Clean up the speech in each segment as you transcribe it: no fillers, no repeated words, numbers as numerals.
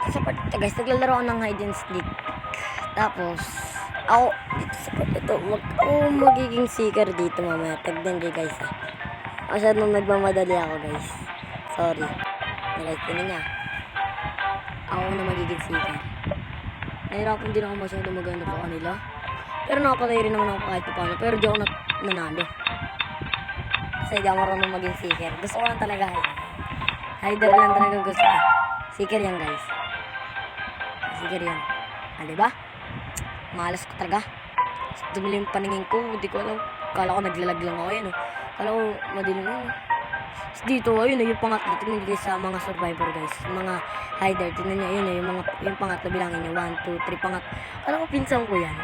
Sa part ito guys, naglalaro ako ng hide and seek. Tapos, ako, dito sa part ito, ako magiging seeker dito mamaya. Tagdan kayo guys ah. Masyadong nagmamadali ako guys. Sorry. Nalike ko na niya. Ako na magiging seeker. Nahirapan din ako masyadong maganda sa kanila. Pero nakapatay rin naman ako kahit paano. Pero di ako nanalo. Kasi di ako marunong maging seeker. Gusto ko lang talaga hide. Hider lang talaga gusto ko. Seeker yan guys. Seeker yan. Ah, diba? Malas ko talaga. Dumili yung paningin ko. Hindi ko alam. Kala ko naglalag lang ako yun. Kala ko madilim yun. Dito, ayun yung pangatlo. Tingnan nyo guys sa mga survivor guys. Mga hider. Tingnan nyo, yun yung pangatlo bilangin nyo. 1, 2, 3, pangatlo. Kala ko pinsan ko yan.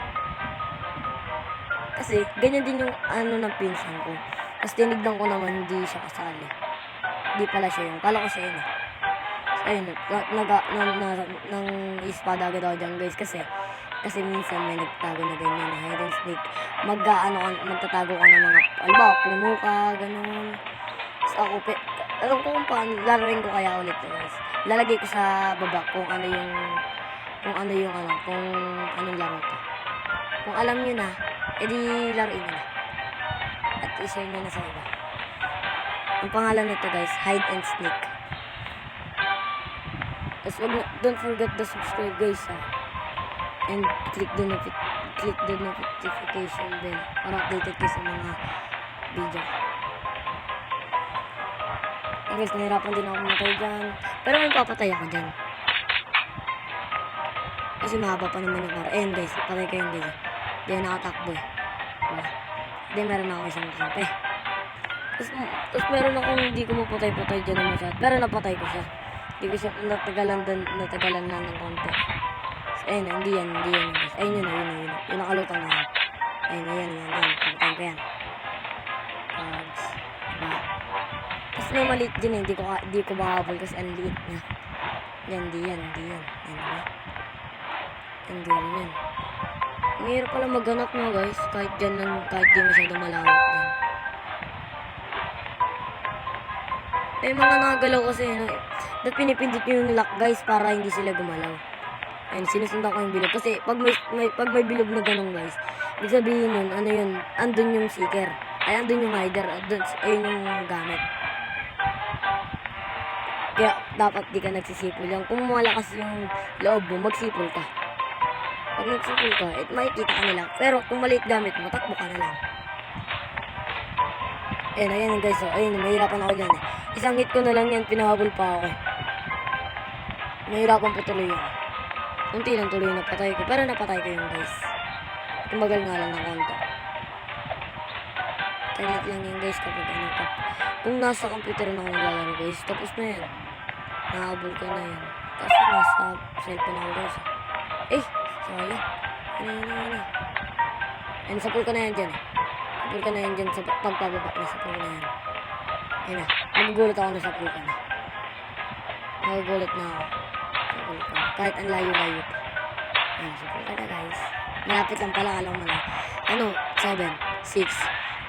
Kasi, ganyan din yung ano ng pinsan ko. Tapos tinignan ko naman, hindi siya kasali. Hindi pala siya yun. Kala ko siya yun eh. So, ayun, nang ispada agad ako dyan guys. Kasi minsan may nagtago na ganyan na hide and seek. Magtatago ka ng mga, alba, puno ka, ganun. So ako, alam ko kung paano, lalaring ko kaya ulit guys. Lalagay ko sa baba kung anong laro to. Kung alam nyo na, edi laruin nyo na. At i-share nyo na sa iba. Ang pangalan nito guys, hide and sneak. Don't forget to subscribe guys ha. And click the notification bell para updated kayo sa mga video. Guys, nahirapan din ako matay dyan. Pero may papatay ako dyan. Kasi mahaba pa naman yung kara. Guys, patay kayo guys. Diyan nakatakbo eh. Diyan meron ako isang kampe. Tapos meron akong hindi ko mapatay-patay dyan na masyad. Pero napatay ko siya. Hindi ko siya natagalan na ng konti. So, ayun, hindi yan guys. Ayun yun. Yung nakalutang na yan. Ayun. Papatayin ko yan. Diba? Tapos may maliit din eh. Hindi ko makahabol kasi ang liit niya. Hindi yan. Ayun diba? Hindi yan. Ang hirap pala maghanap mo guys. Kahit di masyadong malawak din. May mga nagalaw kasi. Dapat pinipindot nyo yung lock guys para hindi sila gumalaw. Ayun, sinusundan ko yung bilog. Kasi pag may bilog na ganun guys, ibig sabihin nun, ano yun, andun yung seeker. Ay, andun yung hider. Ayun yung gamit. Kaya dapat di ka nagsisipol yan. Kung malakas yung loob mo, magsipol ka. Pag nagsipol ka, makikita ka nila. Pero kung maliit gamit mo, takbo ka na lang. Ayun guys. So, ayun, mahirapan ako dyan eh. Isang hit ko na lang yan, pinahabol pa ako. Mahirapan po tuloy ako. Unti lang tuloy napatay ko. Pero napatay ko yun guys. Tumagal nga lang ng konti. Talit lang yan guys kapag ano ka. Kung nasa computer na ako naglalaro guys, tapos na yan. Nahabol ko na yan. Kasi nasa cellphone ako guys. Sorry. Ano. Ayun, sapul ko na yan dyan eh. Sapul ko na yan dyan sa pagpababa na sapul na yan. Ayun na. Nagugulat ako na sapul ka na. Nagugulat na ako. Sapul ka na. Kahit ang layo-layo pa. Ayun, sapul ka na guys. Malapit lang pala. Alam mo na. 7, 6,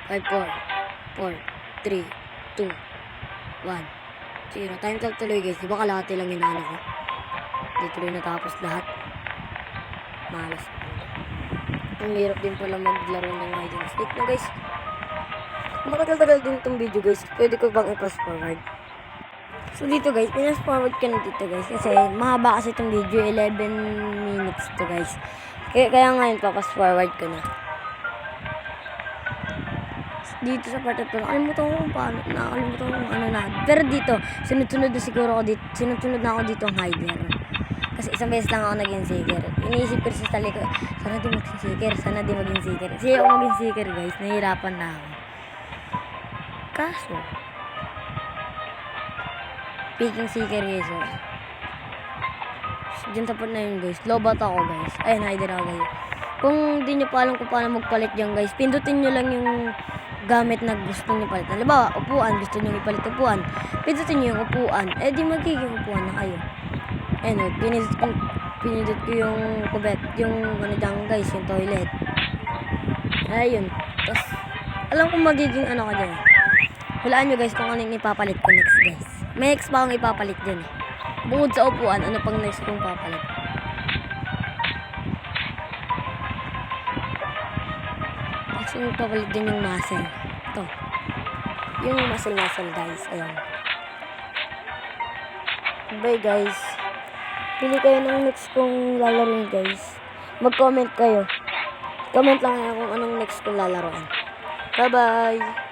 5, 4, 3, 2, 1, 0. Time clock tuloy guys. Diba kalahati lang inaano ko? Hindi tuloy natapos lahat. Malas. Ang hirap din pala maglaro ng hide and seek na guys. Matagal-tagal din itong video guys. Pwede ko bang i-fast forward? So dito guys, fast forward ka na dito guys. Kasi mahaba kasi itong video. 11 minutes to guys. Kaya ngayon pa-fast forward ko na. Dito sa part ito, nakalimutan ko kung paano. Nakalimutan ko kung ano na. Pero dito, sunod-sunod na siguro ako dito. Sunod-sunod na ako dito ang hider. Kasi isang beses lang ako naging seeker. Iniisip ko sa tali ko, sana di maging seeker. Kasi ako maging seeker guys, nahihirapan na ako. Kaso, picking seeker guys. So, dyan tapos na yun guys. Lobat ako guys. Ayun, hider ako guys. Kung di nyo pa alam kung paano magpalit dyan guys, pindutin nyo lang yung gamit na gusto nyo palit. Halimbawa, upuan, gusto nyo ipalit upuan. Pindutin nyo yung upuan. Di magiging upuan na kayo. Ayun, pinindot ko yung kubet, yung ano dyan guys, yung toilet. Ayun. Tapos, alam kong magiging ano ka dyan. Hulaan nyo guys kung ano yung ipapalit ko next guys. May next pa akong ipapalit dyan eh. Bukod sa upuan, ano pang next kong papalit? Next kong papalit din yung muscle. Ito. Yung muscle guys. Ayan. Bye guys. Pili kayo ng next kong lalaroin guys. Mag-comment kayo. Comment lang kayo kung anong next kong lalaroin. Bye bye.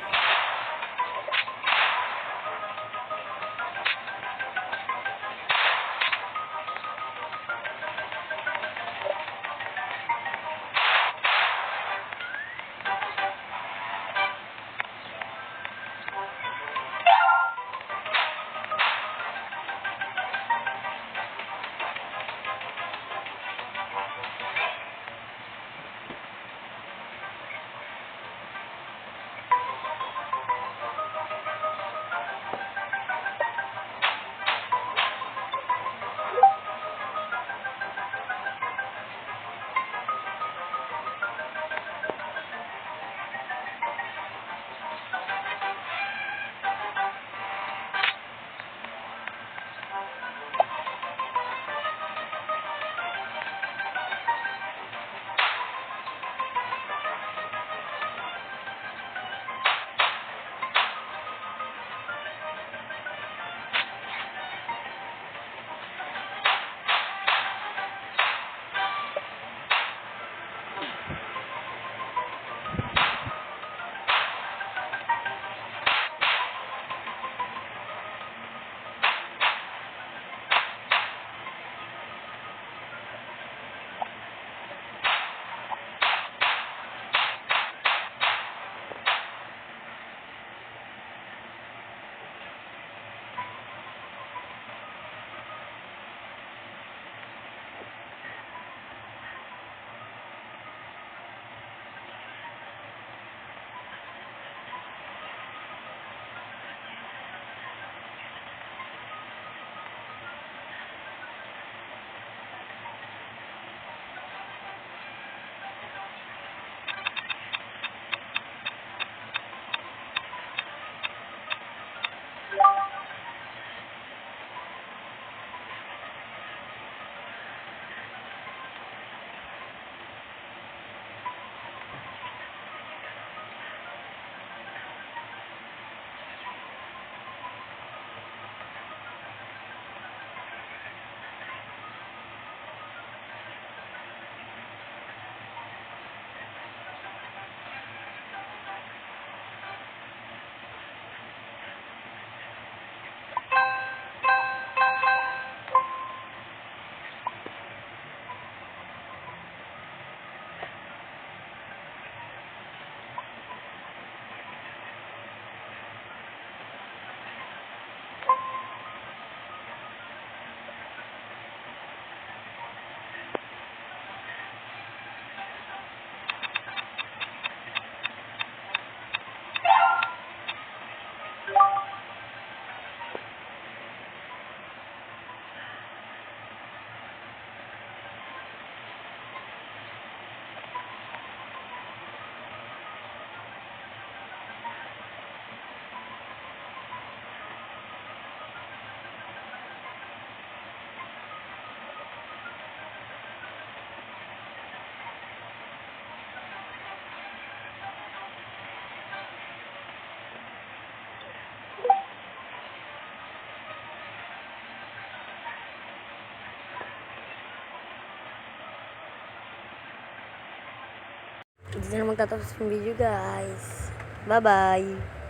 Dito na magtatapos yung video guys. Bye bye.